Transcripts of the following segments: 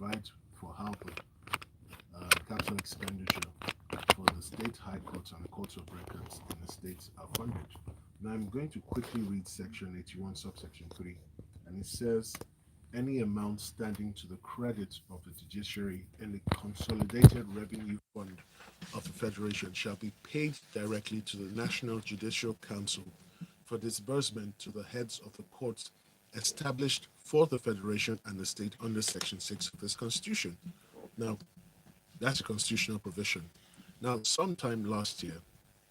provide for how the capital expenditure for the state high courts and the courts of records in the states are funded. Now I'm going to quickly read section 81, subsection 3, and it says any amount standing to the credit of the judiciary in the consolidated revenue fund of the federation shall be paid directly to the National Judicial Council for disbursement to the heads of the courts established for the federation and the state under section 6 of this constitution. Now, that's a constitutional provision. Now, sometime last year,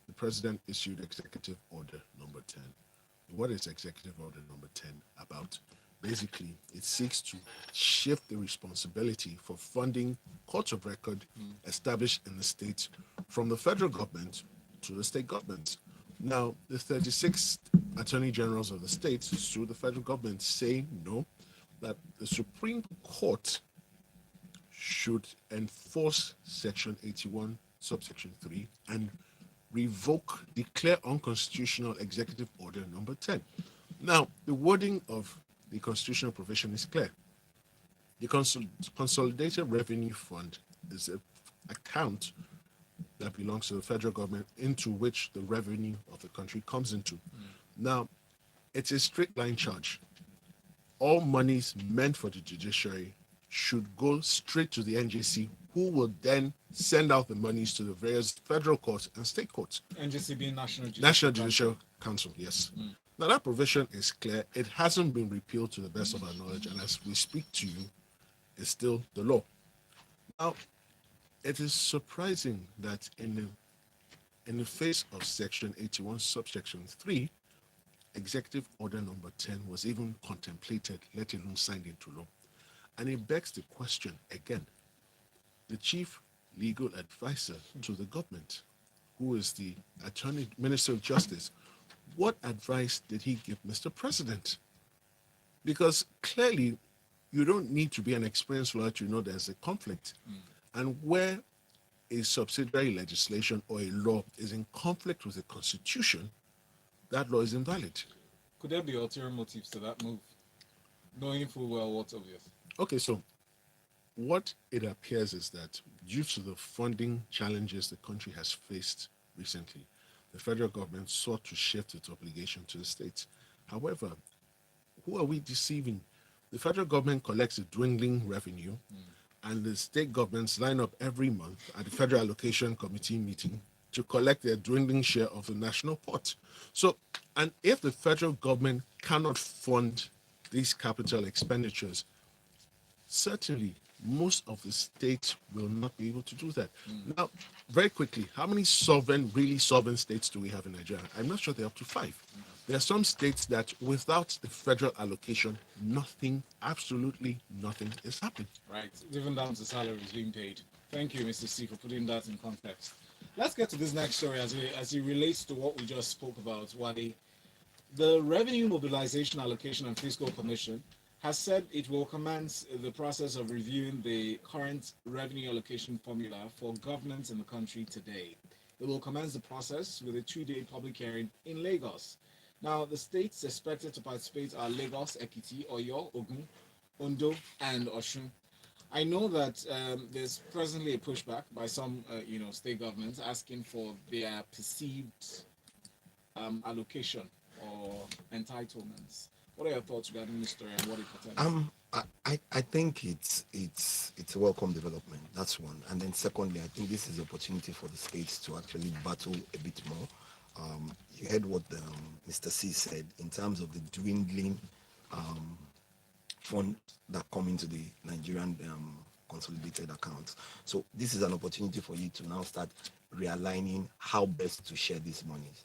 the president issued Executive Order number 10. What is Executive Order number 10 about? Basically, it seeks to shift the responsibility for funding courts of record established in the states from the federal government to the state governments. Now, the 36 attorney generals of the states sued the federal government, saying no, that the Supreme Court should enforce Section 81, subsection 3, and declare unconstitutional Executive Order number 10. Now, the wording of the constitutional provision is clear. The Consolidated Revenue Fund is an account that belongs to the federal government into which the revenue of the country comes into. Now, it's a straight line charge. All monies meant for the judiciary should go straight to the NJC, who will then send out the monies to the various federal courts and state courts. NJC being National Judicial Council, yes. Now that provision is clear. It hasn't been repealed to the best of our knowledge, and as we speak to you, it's still the law. Now, it is surprising that in the face of Section 81, subsection 3, Executive Order number 10 was even contemplated, let alone signed into law. And it begs the question again. The chief legal advisor to the government, who is the Minister of Justice, what advice did he give Mr. President? Because clearly, you don't need to be an experienced lawyer to know there's a conflict. And where a subsidiary legislation or a law is in conflict with the Constitution, that law is invalid. Could there be ulterior motives to that move? Knowing full well what's obvious. Okay, so what it appears is that due to the funding challenges the country has faced recently, the federal government sought to shift its obligation to the states. However, who are we deceiving? The federal government collects a dwindling revenue, and the state governments line up every month at the Federal Allocation Committee meeting to collect their dwindling share of the national pot. So, and if the federal government cannot fund these capital expenditures, certainly most of the states will not be able to do that. Now, very quickly, how many really sovereign states do we have in Nigeria? I'm not sure they're up to 5. There are some states that without the federal allocation, nothing, absolutely nothing is happening. Right, even down to salaries being paid. Thank you, Mr. C, for putting that in context. Let's get to this next story as it relates to what we just spoke about. Wadi, the Revenue Mobilization Allocation and Fiscal Commission has said it will commence the process of reviewing the current revenue allocation formula for governments in the country today. It will commence the process with a 2-day public hearing in Lagos. Now, the states expected to participate are Lagos, Ekiti, Oyo, Ogun, Ondo, and Osun. I know that there's presently a pushback by some, state governments asking for their perceived allocation or entitlements. What are your thoughts regarding this story and what it portends? I think it's a welcome development. That's one. And then secondly, I think this is an opportunity for the states to actually battle a bit more. You heard what Mr. C said in terms of the dwindling fund that come into the Nigerian consolidated accounts. So this is an opportunity for you to now start realigning how best to share these monies.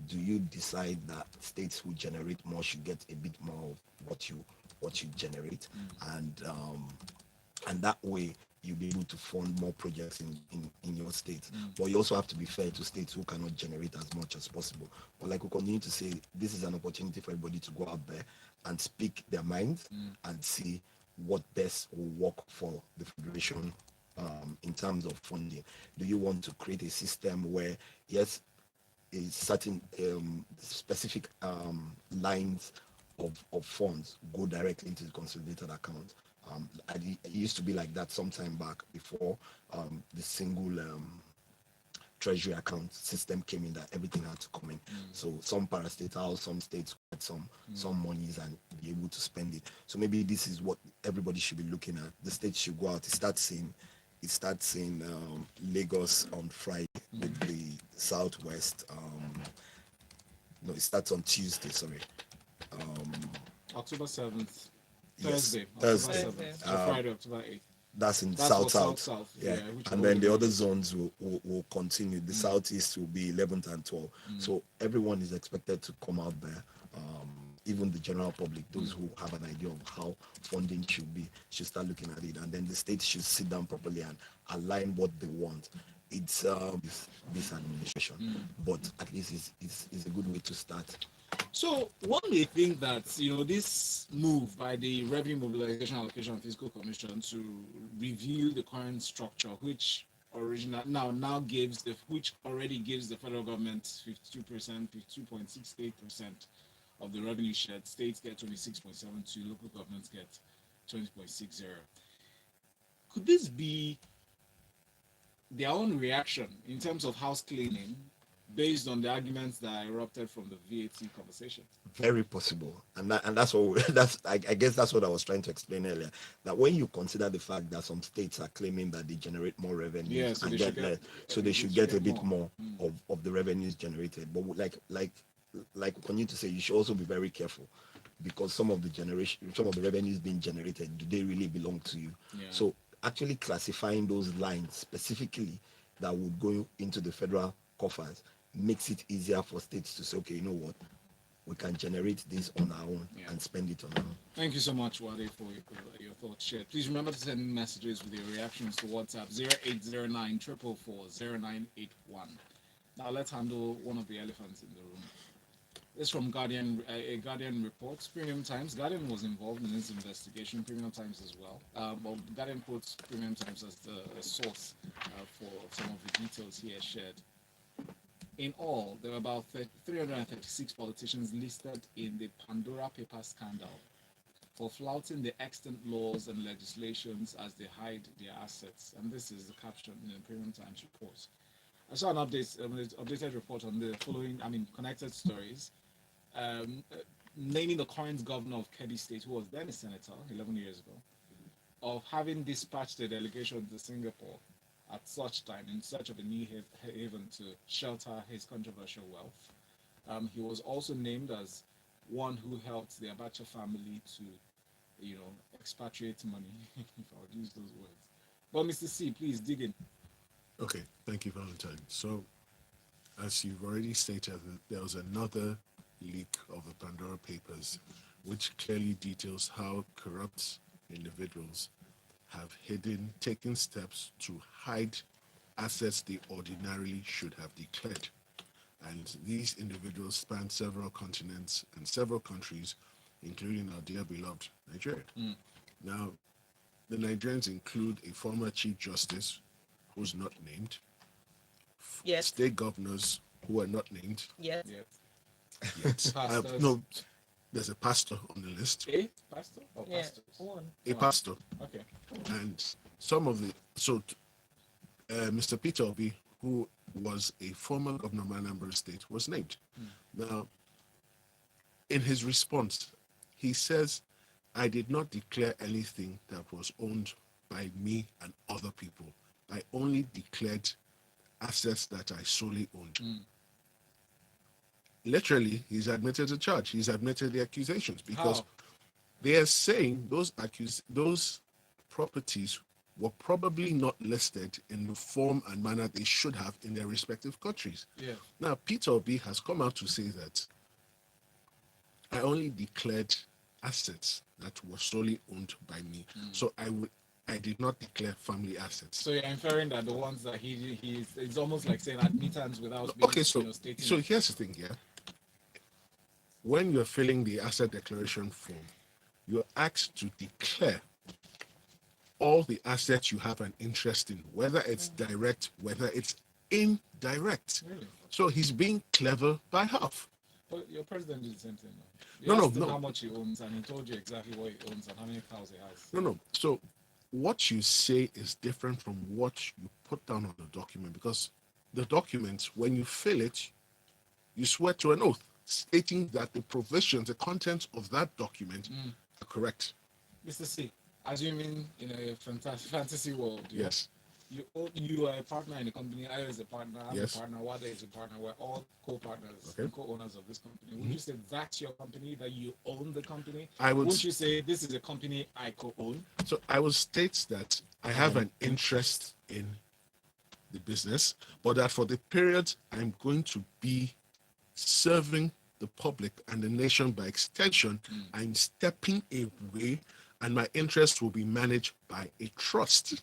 Do you decide that states who generate more should get a bit more of what you generate, and that way you'll be able to fund more projects in your state. But you also have to be fair to states who cannot generate as much as possible. But like we continue to say, this is an opportunity for everybody to go out there and speak their minds and see what best will work for the federation in terms of funding. Do you want to create a system where, yes, a certain specific lines of funds go directly into the consolidated account, It used to be like that some time back before the single treasury account system came in, that everything had to come in. So some parastatals, some states had some monies and be able to spend it. So maybe this is what everybody should be looking at. The states should go out. It starts in Lagos on Friday with the Southwest. No, it starts on Tuesday. Sorry. October 7th, Yes, Thursday, October Thursday. 7th, to Um, Friday, October 8th. That's in That's for South. South, Yeah. which And are then the other already- zones will continue. The Southeast will be 11th and 12th. So everyone is expected to come out there. Even the general public, those who have an idea of how funding should be, should start looking at it. And then the states should sit down properly and align what they want. It's this administration, but at least it's a good way to start. So one may think that this move by the Revenue Mobilization Allocation and Fiscal Commission to review the current structure, which already gives the federal government 52%, 52.68% of the revenue shared. States get 26.72, local governments get 20.60. Could this be their own reaction in terms of house cleaning based on the arguments that erupted from the VAT conversation? Very possible, and that's what I guess that's what I was trying to explain earlier. That when you consider the fact that some states are claiming that they generate more revenue, Yeah, so and they should get- so they should get a bit more of the revenues generated. But like we continue to say, you should also be very careful, because some of the revenues being generated, do they really belong to you? Yeah. So actually classifying those lines specifically that would go into the federal coffers makes it easier for states to say, okay, you know what, we can generate this on our own and spend it on our own. Thank you so much, Wade, for your thoughts shared. Please remember to send messages with your reactions to WhatsApp 0809 444 0981. Now let's handle one of the elephants in the room. This is from Guardian, a Guardian report. Premium Times. Guardian was involved in this investigation. Premium Times as well. Well, Guardian quotes Premium Times as the source for some of the details here shared. In all, there were about 336 politicians listed in the Pandora Paper scandal for flouting the extant laws and legislations as they hide their assets. And this is the caption in the Premium Times report. I saw an updated report on the following, connected stories, naming the current governor of Kebbi State, who was then a senator 11 years ago, of having dispatched a delegation to Singapore at such time in search of a new haven to shelter his controversial wealth. He was also named as one who helped the Abacha family to, expatriate money, if I would use those words. But Mr. C, please dig in. Okay, thank you, Valentine. So, as you've already stated, there was another leak of the Pandora Papers, which clearly details how corrupt individuals have taken steps to hide assets they ordinarily should have declared. And these individuals span several continents and several countries, including our dear beloved Nigeria. Now, the Nigerians include a former Chief Justice who's not named, Yes. state governors who are not named Yes. Yeah. yet. Pastors. No, there's a pastor on the list, A pastor or Yeah. pastors? One. a pastor, Okay. and some of the Mr. Peter Obi, who was a former governor of Anambra State, was named. Now, in his response, he says, "I did not declare anything that was owned by me and other people. I only declared assets that I solely owned." Literally, he's admitted the charge. He's admitted the accusations because How? they are saying those properties were probably not listed in the form and manner they should have in their respective countries. Yeah. Now, Peter Obi has come out to say that I only declared assets that were solely owned by me. So I did not declare family assets. So you're inferring that the ones that it's almost like saying admittance without being, Okay, so stating. here's the thing here. When you're filling the asset declaration form, you're asked to declare all the assets you have an interest in, whether it's direct, whether it's indirect. Really? So he's being clever by half. But your president did the same thing. You No, no, asked him no. how much he owns, and he told you exactly what he owns and how many cows he has. No. So what you say is different from what you put down on the document, because the document, when you fill it, you swear to an oath stating that the provisions, the contents of that document are correct. Mr. C, assuming in a fantasy world, yeah, Yes. you are a partner in the company, I is a partner, I'm Yes. a partner, Wada is a partner, we're all co-partners Okay. and co-owners of this company. Would you say that's your company, that you own the company? I would. Wouldn't you say this is a company I co-own? So I will state that I have an interest in the business, but that for the period I'm going to be serving the public and the nation by extension, I'm stepping away and my interest will be managed by a trust.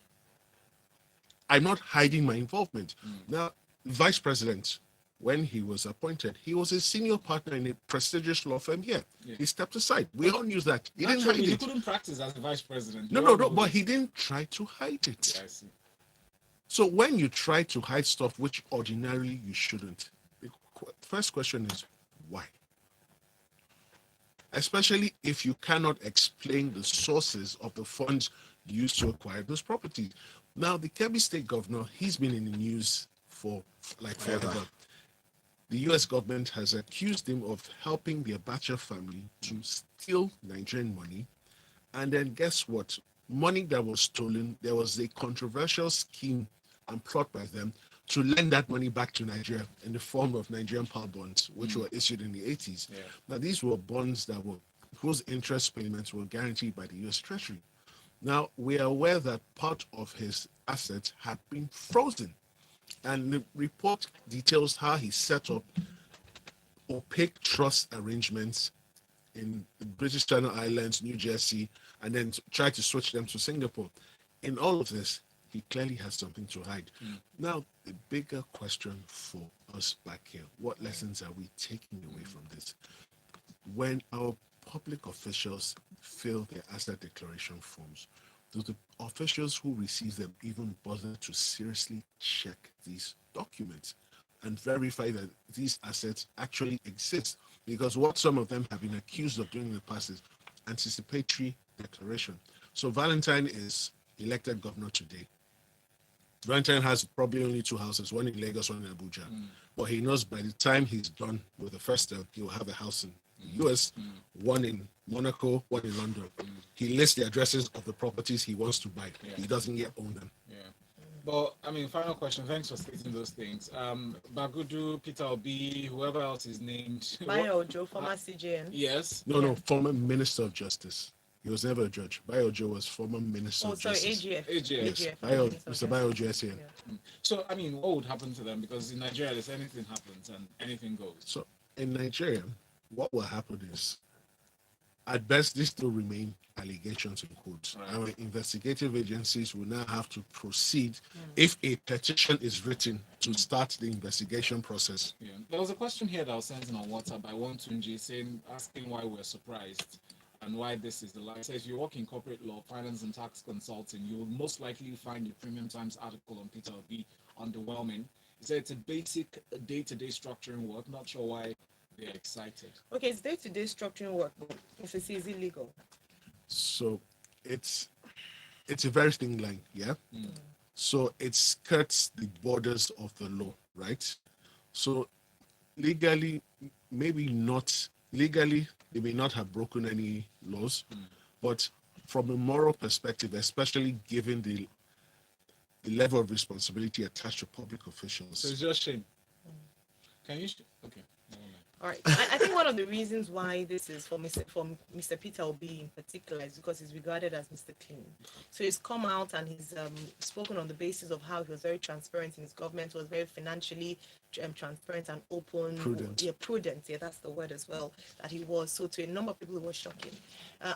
I'm not hiding my involvement. Now, Vice President, when he was appointed, he was a senior partner in a prestigious law firm here. Yeah. He stepped aside. We all knew that. He didn't Naturally, hide he it. couldn't practice as a vice president. No, but he didn't try to hide it. Yeah, I see. So when you try to hide stuff which ordinarily you shouldn't, the first question is why? Especially if you cannot explain the sources of the funds used to acquire those properties. Now, the Kebbi State governor, he's been in the news for like forever. The US government has accused him of helping the Abacha family to steal Nigerian money. And then guess what? Money that was stolen, there was a controversial scheme and plot by them to lend that money back to Nigeria in the form of Nigerian power bonds, which were issued in the 80s. Yeah. Now, these were bonds that were whose interest payments were guaranteed by the US Treasury. Now, we are aware that part of his assets had been frozen. And the report details how he set up opaque trust arrangements in the British Channel Islands, New Jersey, and then tried to switch them to Singapore. In all of this, he clearly has something to hide. Now, the bigger question for us back here, what lessons are we taking away from this? When our public officials fill their asset declaration forms, do the officials who receive them even bother to seriously check these documents and verify that these assets actually exist? Because what some of them have been accused of doing in the past is anticipatory declaration. So Valentine is elected governor today. Valentine has probably only two houses, one in Lagos, one in Abuja. But he knows by the time he's done with the first term, he will have a house in the US, one in Monaco, one in London. He lists the addresses of the properties he wants to buy. Yeah. He doesn't yet own them. Yeah. But I mean, final question. Thanks for stating those things. Bagudu, Peter Obi, whoever else is named. Bayo Joe, former CJN. Yes. No, former Minister of Justice. He was never a judge. Bayo Joe was former Minister Oh, of sorry, Justice. AGF. AGF. Yes, Bayo, Mr. Bayo Joe SAN. So I mean, what would happen to them? Because in Nigeria, if anything happens and anything goes. So in Nigeria, what will happen is, at best, these still remain allegations in quotes. Right. Our investigative agencies will now have to proceed if a petition is written to start the investigation process. Yeah. There was a question here that I was sent in on WhatsApp by one Tunji asking why we're surprised and why this is the lie. It says, if you work in corporate law, finance and tax consulting, you will most likely find the Premium Times article on Peter Obi underwhelming. He said it's a basic day-to-day structuring work. Not sure why they're excited. Okay, it's day-to-day structuring work, but if it's illegal. So it's a very thin line, yeah? So it skirts the borders of the law, right? So legally, maybe not legally, they may not have broken any laws, but from a moral perspective, especially given the level of responsibility attached to public officials. So it's just shame. Can you? Okay. Never mind. All right. I think one of the reasons why this is for Mr. Peter Obi in particular is because he's regarded as Mr. Clean. So he's come out and he's spoken on the basis of how he was very transparent in his government, was very financially transparent and open. Prudent. Yeah, prudent. Yeah, that's the word as well, that he was. So to a number of people, it was shocking.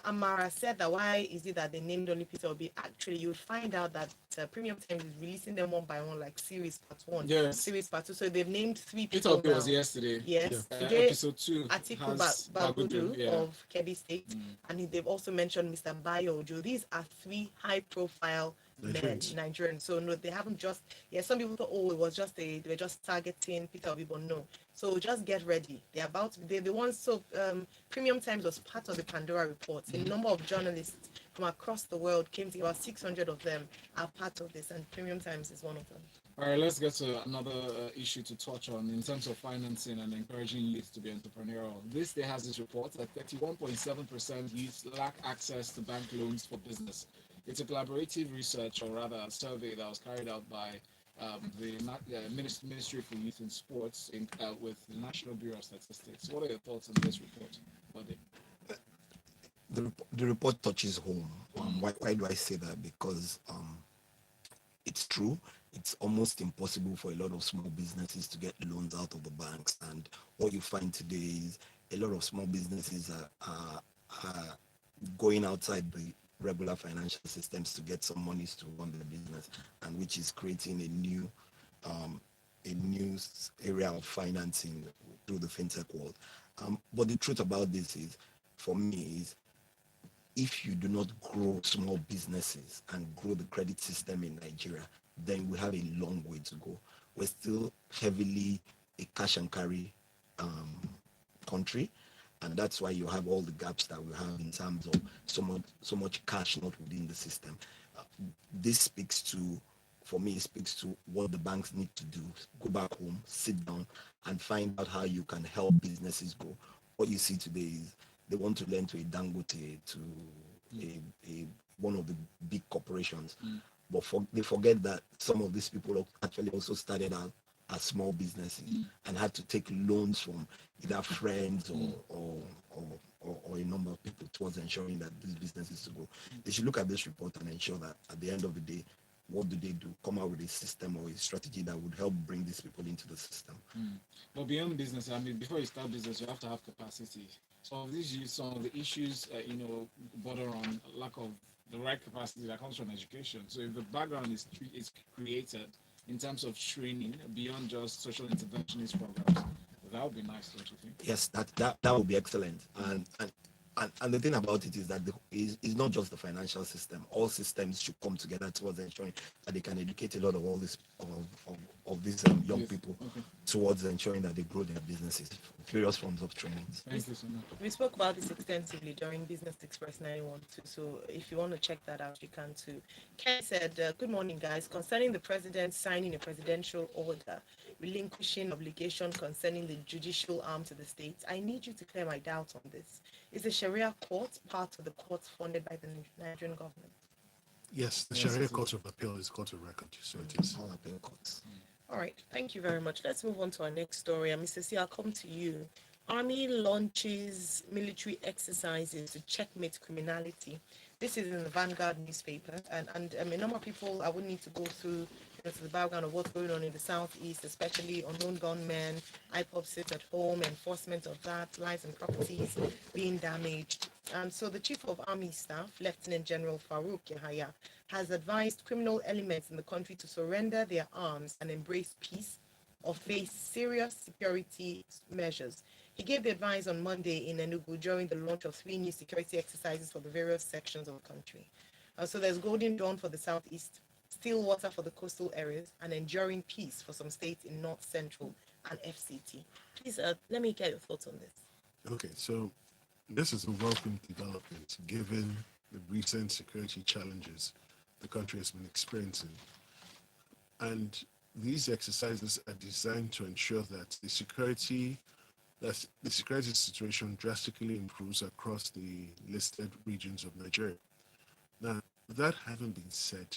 Amara said that why is it that they named only Peter Obi? Actually, you would find out that Premium Times is releasing them one by one, like series part one, Yes. series part two. So they've named three Peter people Obi now. was yesterday. Yes. Yeah. Today, Episode 2 Atiku has Bagudu yeah. of Kebbi State, and they've also mentioned Mr. Bayo Ojo. These are three high-profile men, Nigerians. So no, they haven't just. Yeah, some people thought, oh, it was just they were just targeting Peter Obi, but no. So just get ready. They're about to, they want, so Premium Times was part of the Pandora reports. A number of journalists from across the world came to, about 600 of them are part of this, and Premium Times is one of them. All right, let's get to another issue to touch on in terms of financing and encouraging youth to be entrepreneurial. This day has this report that 31.7% youth lack access to bank loans for business. It's a collaborative research, or rather a survey that was carried out by Ministry for Youth and Sports with the National Bureau of Statistics. What are your thoughts on this report, Buddy? The report touches home. Why do I say that? Because it's true. It's almost impossible for a lot of small businesses to get loans out of the banks. And what you find today is a lot of small businesses are going outside the regular financial systems to get some monies to run their business, and which is creating a new area of financing through the fintech world. But the truth about this is, for me, is if you do not grow small businesses and grow the credit system in Nigeria, then we have a long way to go. We're still heavily a cash and carry country, and that's why you have all the gaps that we have in terms of so much cash not within the system. This speaks to, for me, it speaks to what the banks need to do: go back home, sit down, and find out how you can help businesses grow. What you see today is they want to lend to a Dangote, to a one of the big corporations, but they forget that some of these people actually also started out as small businesses and had to take loans from either friends or a number of people towards ensuring that these businesses to grow. They should look at this report and ensure that at the end of the day, what do they do? Come out with a system or a strategy that would help bring these people into the system. But beyond business, I mean, before you start business, you have to have capacity. Some of the issues, border on lack of the right capacity that comes from education. So if the background is created in terms of training beyond just social interventionist programs, that would be nice, don't you think? Yes, that would be excellent. And the thing about it is that it's not just the financial system. All systems should come together towards ensuring that they can educate a lot of all this of these young people towards ensuring that they grow their businesses, various forms of training. Thank you so much. We spoke about this extensively during Business Express 912, so if you want to check that out, you can too. Ken said, good morning, guys. Concerning the president signing a presidential order relinquishing obligation concerning the judicial arm to the states, I need you to clear my doubt on this. Is the Sharia court part of the courts funded by the Nigerian government? Yes, the Sharia Court of Appeal is court of record, so it is. All appeal courts. All right, thank you very much. Let's move on to our next story. And Mr. C, I'll come to you. Army launches military exercises to checkmate criminality. This is in the Vanguard newspaper, and a number of people, I wouldn't need to go through to the background of what's going on in the southeast, especially unknown gunmen, IPOB sits at home, enforcement of that, lives and properties being damaged. So the Chief of Army Staff, Lieutenant General Farouk Yahaya, has advised criminal elements in the country to surrender their arms and embrace peace or face serious security measures. He gave the advice on Monday in Enugu during the launch of 3 new security exercises for the various sections of the country. So there's Golden Dawn for the southeast, still water for the coastal areas, and enduring peace for some states in north central and FCT. Please, let me get your thoughts on this. Okay, so this is a welcome development given the recent security challenges the country has been experiencing. And these exercises are designed to ensure that the security situation drastically improves across the listed regions of Nigeria. Now, that having been said,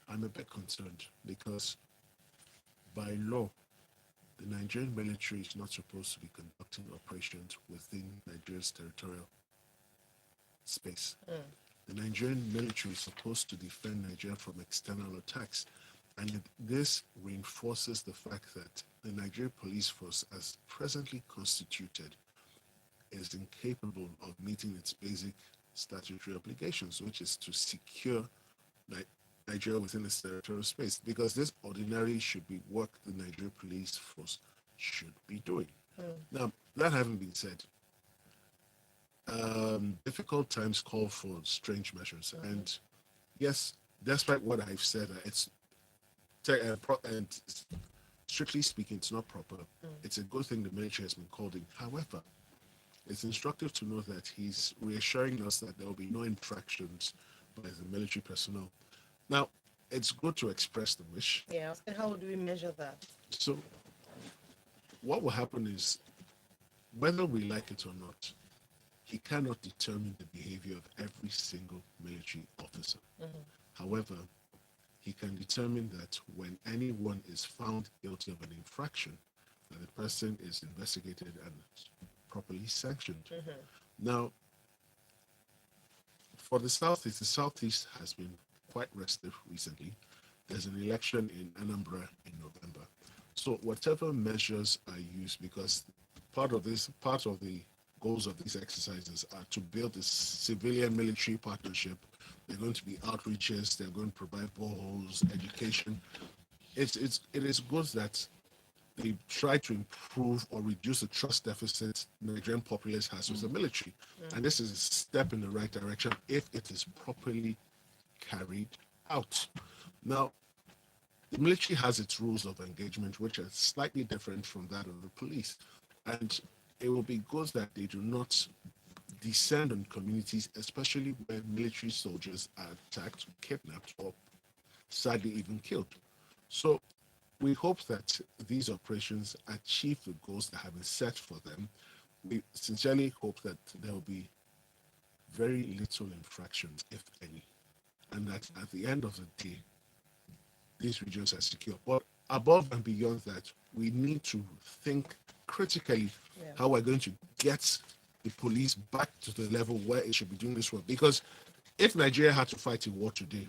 I'm a bit concerned because by law, the Nigerian military is not supposed to be conducting operations within Nigeria's territorial space. The Nigerian military is supposed to defend Nigeria from external attacks. And this reinforces the fact that the Nigerian police force, as presently constituted, is incapable of meeting its basic statutory obligations, which is to secure Nigeria within its territorial space, because this ordinarily should be what the Nigerian police force should be doing. Now, that having been said, difficult times call for strange measures. And yes, despite what I've said, it's strictly speaking, it's not proper. It's a good thing the military has been called in. However, it's instructive to know that he's reassuring us that there will be no infractions by the military personnel. Now, it's good to express the wish. Yeah. So how do we measure that? So, what will happen is, whether we like it or not, he cannot determine the behavior of every single military officer. However, he can determine that when anyone is found guilty of an infraction, that the person is investigated and properly sanctioned. Now, for the Southeast has been quite restive recently. There's an election in Anambra in November. So whatever measures are used, because part of the goals of these exercises are to build this civilian military partnership. They're going to be outreaches, they're going to provide boreholes, education. It is good that they try to improve or reduce the trust deficit Nigerian populace has with the military. And this is a step in the right direction if it is properly carried out. Now, the military has its rules of engagement, which are slightly different from that of the police. And it will be good that they do not descend on communities, especially where military soldiers are attacked, kidnapped, or sadly even killed. So we hope that these operations achieve the goals that have been set for them. We sincerely hope that there will be very little infractions, if any, and that at the end of the day, these regions are secure. But above and beyond that, we need to think critically how we're going to get the police back to the level where it should be doing this work. Because if Nigeria had to fight a war today,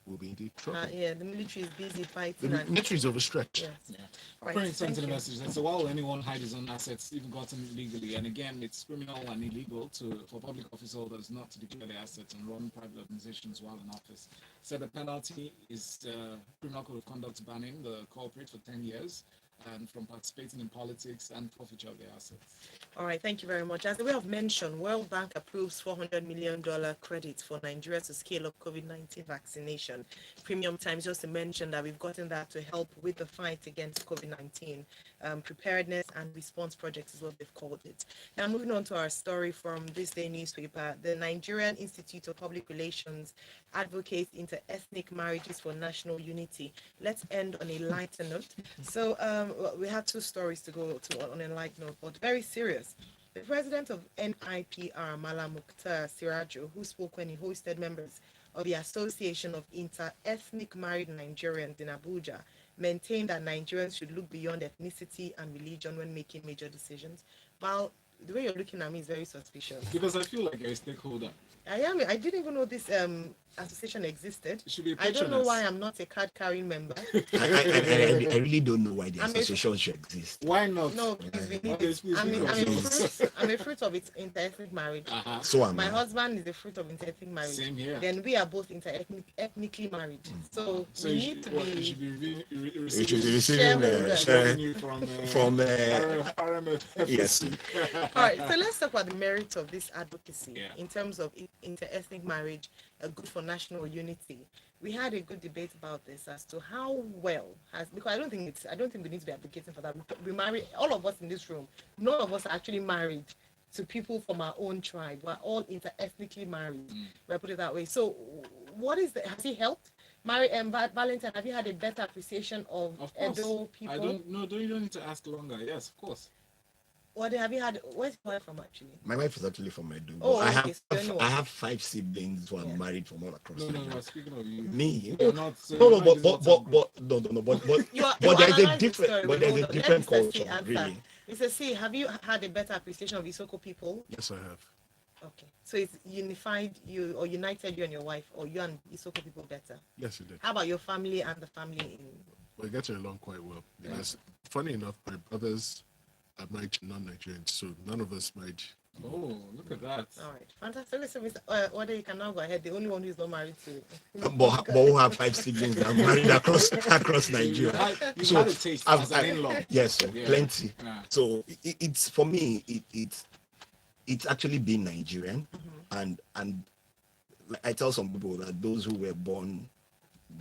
we'll be in deep trouble. Yeah, the military is busy The fighting. And military is overstretched. yes. Yeah. Right, According thank to the you. message, that so why will anyone hide his own assets, even gotten legally? And again, it's criminal and illegal for public office holders not to declare their assets and run private organizations while in office. So the penalty is criminal code of conduct banning the corporate for 10 years and from participating in politics and forfeiture of their assets. All right, thank you very much. As we have mentioned, World Bank approves $400 million credit for Nigeria to scale up COVID-19 vaccination. Premium Times just to mention that we've gotten that to help with the fight against COVID-19. Preparedness and response project is what they've called it. Now, moving on to our story from this day newspaper, the Nigerian Institute of Public Relations advocates inter-ethnic marriages for national unity. Let's end on a lighter note. So we have two stories to go to on a light note, but very serious. The president of NIPR, Malam Mukhtar Sirajo, who spoke when he hosted members of the Association of Inter-Ethnic Married Nigerians in Abuja, maintained that Nigerians should look beyond ethnicity and religion when making major decisions. Well, the way you're looking at me is very suspicious. Because I feel like you're a stakeholder. I am. I didn't even know this association existed. It should be a I don't know patroness. why I'm not a card-carrying member. I really don't know why the I'm a- association should exist. Why not? No, because we need Okay, it. please, I'm please. a fruit of its inter-ethnic marriage. Uh-huh. So am My I. husband is a fruit of inter-ethnic marriage. Same here. Then we are both ethnically married. So So we you need should, to what, you be. should be We should be receiving receiving Shareholders. revenue from from yes. All right, so let's talk about the merits of this advocacy Yeah. in terms of inter-ethnic marriage, good for national unity. We had a good debate about this as to how well has, because I don't think we need to be advocating for that. We marry, all of us in this room, none of us are actually married to people from our own tribe. We're all inter-ethnically married. We'll put it that way. So what is has it helped? Valentine, have you had a better appreciation of Of course. Edo people? I don't know. You don't need to ask longer. Yes, of course. What have you had? Where's your wife from actually? My wife is actually from Edo. Oh, I okay, so you know. I have 5 siblings who are Yeah. married from all across. No, Nigeria. no. Speaking of you, Me? you're not. No, you're not in this WhatsApp group. You are, but you there's a analyze the different, story. but there's Hold a on. different Let Mr. C culture, answer. really. Mr. C, have you had a better appreciation of Isoko people? Yes, I have. Okay. So it's united you and your wife, or you and Isoko people better? Yes, it did. How about your family and the family in? We're getting along quite well because, funny enough, my brothers are married to non-Nigerians, so none of us married. Oh, look at that. All right. Fantastic. Listen, Mr. Whether you can now go ahead. The only one who is not married to. But who have 5 siblings that are married across You Nigeria. you So, had a taste I've- as an in-law. Yes, Yeah. plenty. Yeah. So it's for me. It's actually being Nigerian, and like I tell some people that those who were born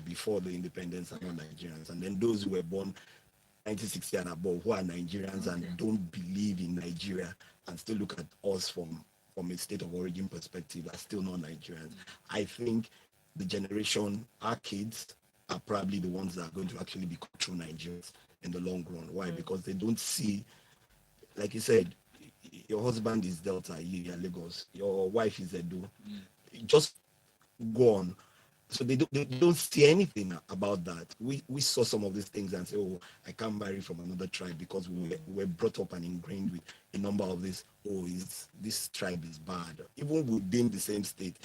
before the independence are not Nigerians, and then those who were born 1960 and above who are Nigerians Okay. and don't believe in Nigeria and still look at us from a state of origin perspective are still not Nigerians. I think the generation, our kids, are probably the ones that are going to actually become true Nigerians in the long run. Why? Because they don't see, like you said, your husband is Delta, you are Lagos, your wife is Edo. Just go on. So they don't see anything about that. We saw some of these things and say, oh, I can't marry from another tribe because we were brought up and ingrained with a number of this. Oh, this tribe is bad. Even within the same state,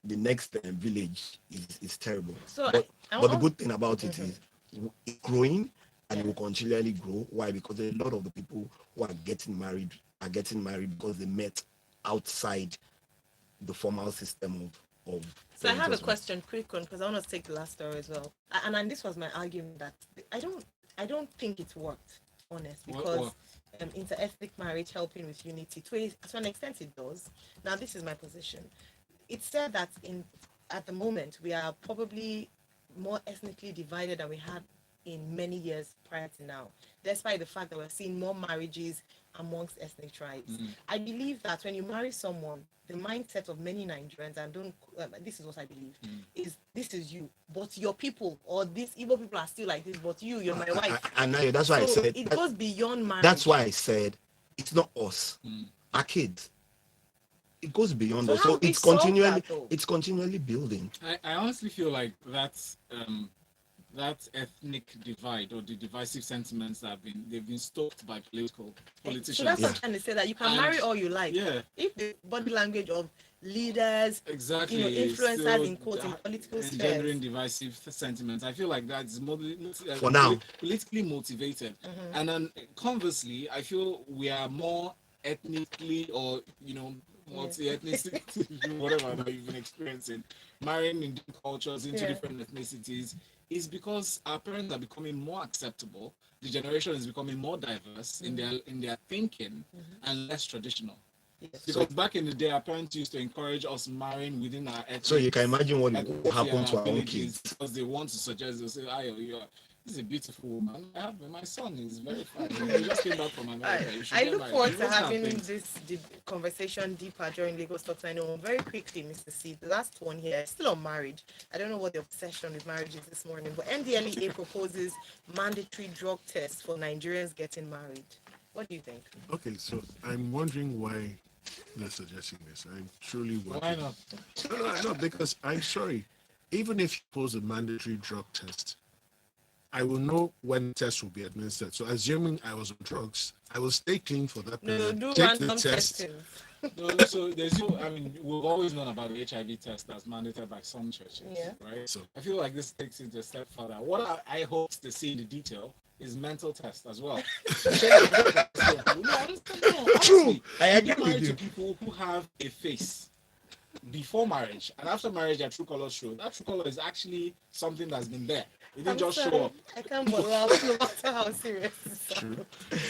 the next village is terrible. So But the good thing about it is it's growing and it will continually grow. Why? Because a lot of the people who are getting married because they met outside the formal system of So I have a parental question, quick one, because I want to take the last story as well. And this was my argument that I don't think it worked, honest, because inter-ethnic marriage helping with unity to an extent it does. Now this is my position. It said that at the moment we are probably more ethnically divided than we had in many years prior to now, despite the fact that we're seeing more marriages amongst ethnic tribes. I believe that when you marry someone, the mindset of many Nigerians, and this is what I believe, is this is you, but your people or these Igbo people are still like this, but you're my wife. And that's why I said it goes beyond marriage. That's why I said it's not us, our kids. It goes beyond us. So it's continually building. I honestly feel like that's that ethnic divide or the divisive sentiments that they've been stoked by politicians. So that's what I'm trying to say, that you can marry all you like. Yeah. If the body language of leaders, exactly, influencers in quotes in political engendering divisive sentiments, I feel like that's for now politically motivated. And then conversely, I feel we are more ethnically or multi-ethnicity, whatever that you've been experiencing, marrying in different cultures into different ethnicities, is because our parents are becoming more acceptable. The generation is becoming more diverse in their thinking and less traditional. Yes. Because back in the day, our parents used to encourage us marrying within our ethnic. So you can imagine what will happen to our own kids. Because they want to suggest, they'll say, Ayo, this is a beautiful woman. My son is very fine. He just came back from America. I look forward to having this conversation deeper during Lagos Talks. I know very quickly, Mr. C. The last one here, still on marriage. I don't know what the obsession with marriage is this morning, but NDLEA proposes mandatory drug tests for Nigerians getting married. What do you think? Okay, so I'm wondering why they're suggesting this. I'm truly wondering. Why not? No, because I'm sorry. Even if you pose a mandatory drug test, I will know when the test will be administered. So assuming I was on drugs, I will stay clean for that period. No, do take random the test. testing. No, so there's we've always known about the HIV test that's mandated by some churches, right? So I feel like this takes it a step further. What I hope to see in the detail is mental test as well. True, I agree with you. People who have a face before marriage and after marriage, their true color show. That true color is actually something that's been there. It didn't just show up. I can't believe how serious this is. True.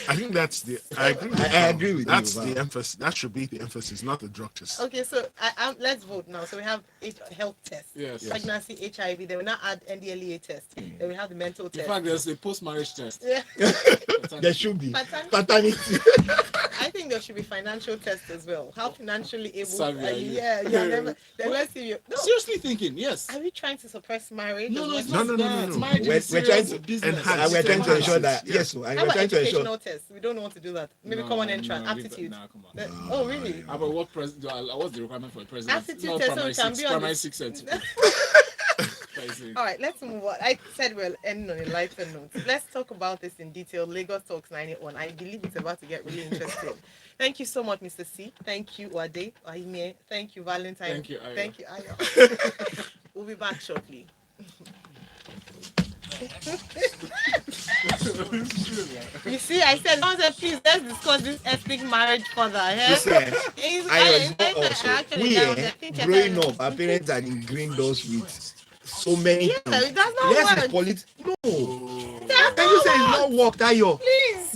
I think that's I agree with that's the emphasis. That should be the emphasis, not the drug test. Okay, so let's vote now. So we have health test, pregnancy, HIV. Then we now add NDLEA test. Then we have the mental test. In fact, there's a post-marriage test. Yeah. There should be paternity. I think there should be financial test as well. How financially able? Then let's see you. No. Seriously thinking, yes. Are we trying to suppress marriage? No. We're trying to enhance. We're trying to ensure that we're trying to ensure. Test. We don't want to do that. Maybe common entrance, aptitude. Come on. Oh, really? How about what's the requirement for a president? Aptitude test can be primary 6 All right, let's move on. I said we'll end on a lighter note. Let's talk about this in detail. Lagos Talks 981. I believe it's about to get really interesting. Thank you so much, Mr. C. Thank you, Wade, Ahime. Thank you, Valentine. Thank you, Ayo. Thank you, Ayo. We'll be back shortly. You see, I said, please, let's discuss this ethnic marriage further. Growing up, our parents are ingrained us with so many things. It does not work. No. Can you say it's not work, Ayo? Please.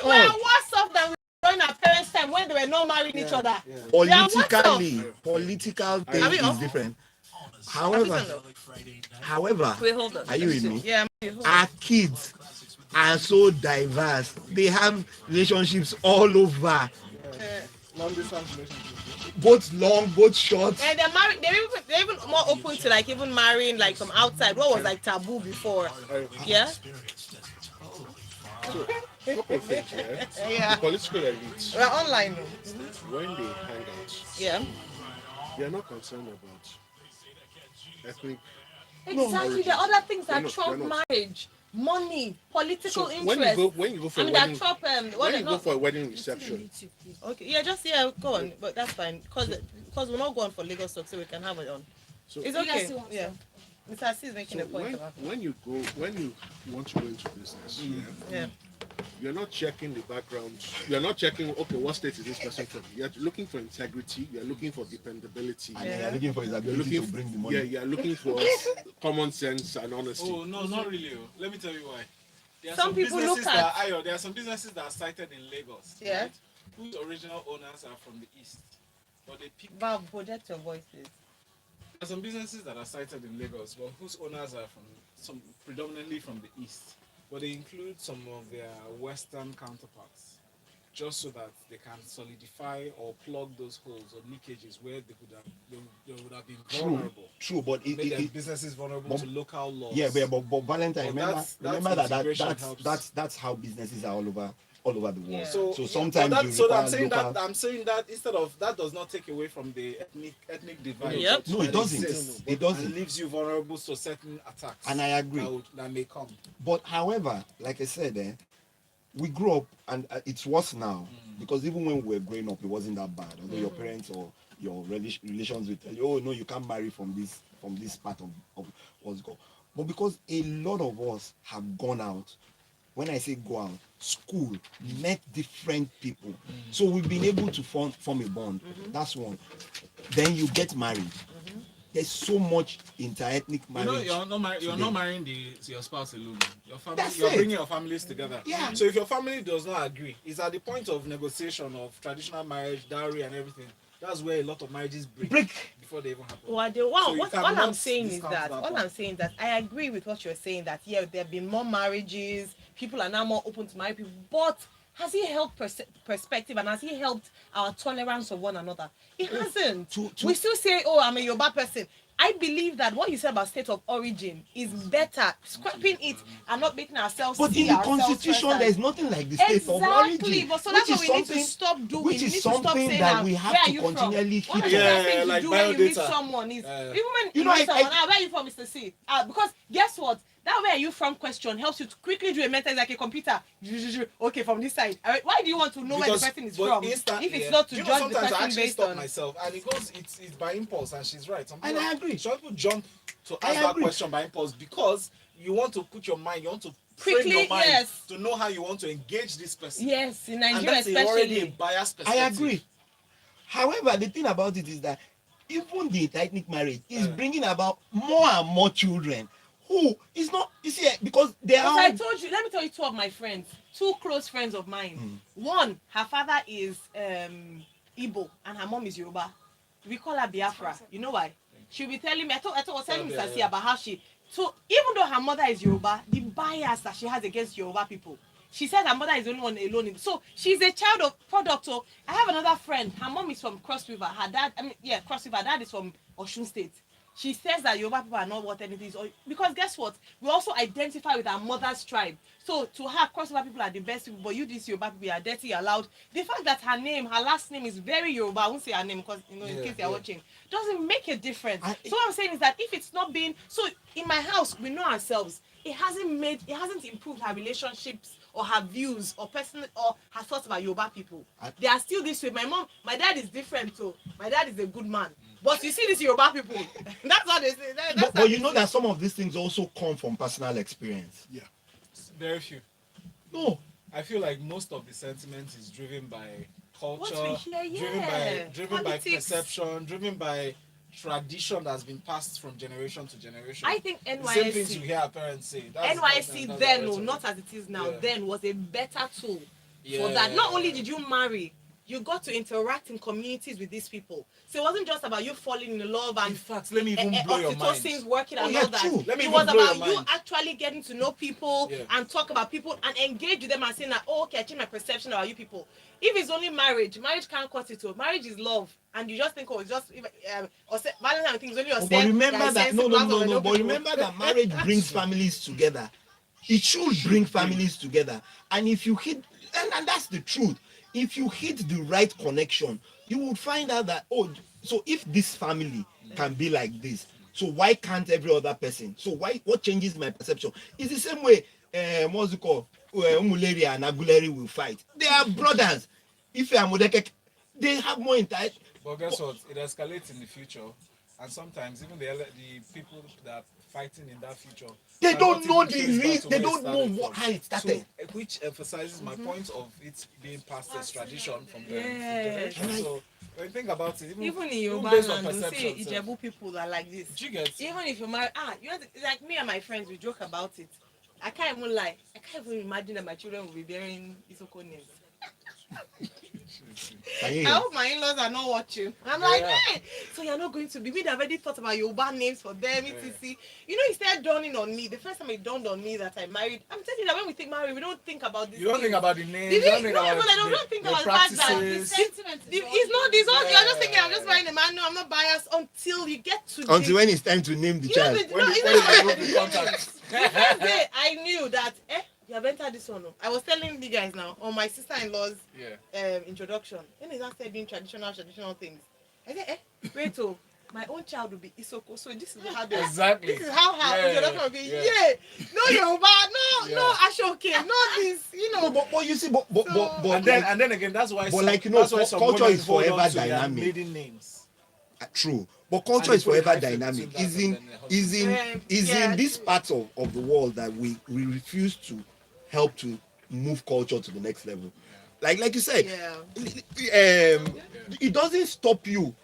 We're worse off than we were in our parents' time when they were not marrying each other. Political thing is different. However, wait, hold on. are you with me? Yeah, our kids are so diverse. They have relationships all over, Long distance relationship. both long, both short. And they're married. They're even more open to like even marrying like from outside. What was like taboo before? Yeah. So, couple of things, right? Yeah. The political elites, We're online. when they hang out, Yeah. they are not concerned about ethnic. Exactly. There are other things that They're trump not. marriage, money, political So interest. when you go for I a mean, that wedding, trump. when you go for a wedding reception, Okay. Yeah. Just go on. But that's fine because we're not going for Lagos talk, so we can have it on. so It's okay. Yeah. Mr. Asi is making so a point about. when you want to go into business, Yeah. you're not checking the background. You're not checking, okay, what state is this person from? You're looking for integrity. You're looking for dependability. And you're looking for his You're ability looking to bring the money. Yeah, you're looking for common sense and honesty. Oh no, not really. Let me tell you why. There are Some people businesses look that at- are, there are some businesses that are sited in Lagos. Yeah. Right, whose original owners are from the east, but they pick. Bob, project your voice, please. There are some businesses that are sited in Lagos, but whose owners are from predominantly from the east, but they include some of their western counterparts, just so that they can solidify or plug those holes or leakages where they could have they would have been vulnerable. True, but Make their businesses vulnerable but- to local laws. yeah, but Valentine, But remember that's that integration helps. that's how businesses are all over the world. Yeah. So, So yeah, sometimes but you so require I'm saying local- that instead of that does not take away from the ethnic divide. Yep. No, it that doesn't. exists, It but- doesn't. And leaves you vulnerable to certain attacks. And I agree. That may come. But however, like I said, we grew up, and it's worse now because even when we were growing up, it wasn't that bad. Although your parents or your relations will tell you, "Oh no, you can't marry from this part of what's called." But because a lot of us have gone out, when I say go out, school, met different people, so we've been able to form a bond. That's one. Then you get married. There's so much inter-ethnic You marriage. know, you're today. not marrying your spouse alone. Your family, That's you're it. bringing your families together. Yeah. So if your family does not agree, it's at the point of negotiation of traditional marriage, dowry, and everything. That's where a lot of marriages break before they even happen. What So you all cannot I'm saying is discount that that all one. I'm saying that I agree with what you're saying that yeah there have been more marriages, people are now more open to marry people, but has he helped perspective and has he helped our tolerance of one another? It hasn't. We still say, oh, I'm a Yoruba person. I believe that what you said about state of origin is better, scrapping it and not making ourselves. But see in the ourselves constitution, first there as- is nothing like the state of origin. Exactly, but so that's what we need to stop doing. Which We is need to stop something saying that we have where are to you from? continually One of hit the on. Yeah, first things like you do when you meet biodata. someone is even when You you know, meet I- someone, where are you from, Mr. C? Because guess what? That where are you from question helps you to quickly do a method like a computer. Okay, from this side. All right, why do you want to know where the person is from? If it's not to you know, judge the sometimes I person actually based stop on. myself, and it's by impulse, and she's right. Some And people- I agree. Some people jump to I ask that agree. question by impulse because you want to put your mind, you want to frame Quickly, your mind yes. to know how you want to engage this person. Yes, in And Nigeria that's already a especially. biased I perspective. agree. However, the thing about it is that even the ethnic marriage is bringing about more and more children who is not, you see, because they As are. I told you, let me tell you two of my friends, two close friends of mine. One, her father is Igbo and her mom is Yoruba. We call her Biafra. You know why? She'll be telling me, I was telling Mr. C about how so even though her mother is Yoruba, the bias that she has against Yoruba people, she says her mother is the only one alone. So she's a child of product. So I have another friend. Her mom is from Cross River. Her dad, Cross River. Her dad is from Osun State. She says that Yoruba people are not worth anything. So, because guess what? We also identify with our mother's tribe. So to her, Cross River people are the best people, but you these Yoruba people are dirty, you're loud. The fact that her last name is very Yoruba, I won't say her name because in case you're watching, doesn't make a difference. So what I'm saying is that if it's not being so in my house, we know ourselves. It hasn't improved her relationships or her views or personal or her thoughts about Yoruba people. They are still this way. My dad is different too. My dad is a good man. But you see these Yoruba people, that's what they say. But you know that some of these things also come from personal experience. Yeah. Very few. No. I feel like most of the sentiment is driven by culture, What we hear, driven by politics. perception, driven by tradition that's been passed from generation to generation. I think the same things you NYSC, hear our parents say. NYSC then, that's not as it is now, Yeah. then was a better tool for Yeah. that. Not only did you marry, you got to interact in communities with these people. So it wasn't just about you falling in love and In fact, let me even blow your mind. oxytocin's working and yeah, all that. true. Let me It even was blow your about you mind. actually getting to know people Yeah. and talk about people and engage with them and saying that, oh, okay, I changed my perception about you people. If it's only marriage can't cut it. Marriage is love, and you just think, oh, it's just or say, Valentine things only yourself. But remember that no. But people. remember that marriage brings families together. It should bring families together. And if you hit, and that's the truth. If you hit the right connection, you will find out that so if this family can be like this, so why can't every other person? So what changes my perception? It's the same way. What's it called? Umuleri and Aguleri will fight. They are brothers. If you are Modekek, they have more intent. But guess what? It escalates in the future, and sometimes even the people that are fighting in that future, They cannot don't know even the trace back reason. to They where it don't know started from. how it started. So, which emphasizes my point of it being passed as tradition from Yes. generation. So when you think about it, Even in Yoruba based on land, you see perception, so- Ijebu people are like this. do you get? Even if you marry, you know, it's like me and my friends, we joke about it. I can't even lie. I can't even imagine that my children will be bearing Isoko names. Can you I hear? hope my in-laws are not watching. I'm like, Yeah. hey, so you're not going to be. We'd already thought about Yoruba names for them, etc. You know, it started dawning on me. The first time it dawned on me that I married, I'm telling you that when we think married, we don't think about this. You don't think about the names. Did You don't we? think No, about but I don't think the about the fact that practices. it's not this. All you're just thinking, I'm just Yeah. marrying a man. No, I'm not biased until you get to Until when it's time to name the you know, child. the, When no, you it's not- remove the contact. the first day I knew that you have entered this one. I was telling you guys now on my sister-in-law's Yeah. introduction. When they started doing traditional things, I said, wait, oh, my own child will be Isoko. So this is how they Exactly. This is how her Yeah, introduction will be. yeah. Yeah. No Yoruba, no Yeah. Ashoke, no this, you know. But you see, but And then again, that's why. but some, like, you know, that's why some culture women is hold on forever to their dynamic. maiden names. True, but culture And is they put a forever hyphen dynamic. between that and then the Is Yeah, in this true. part of the world that we refuse to help to move culture to the next level. Like you said, Yeah. it doesn't stop you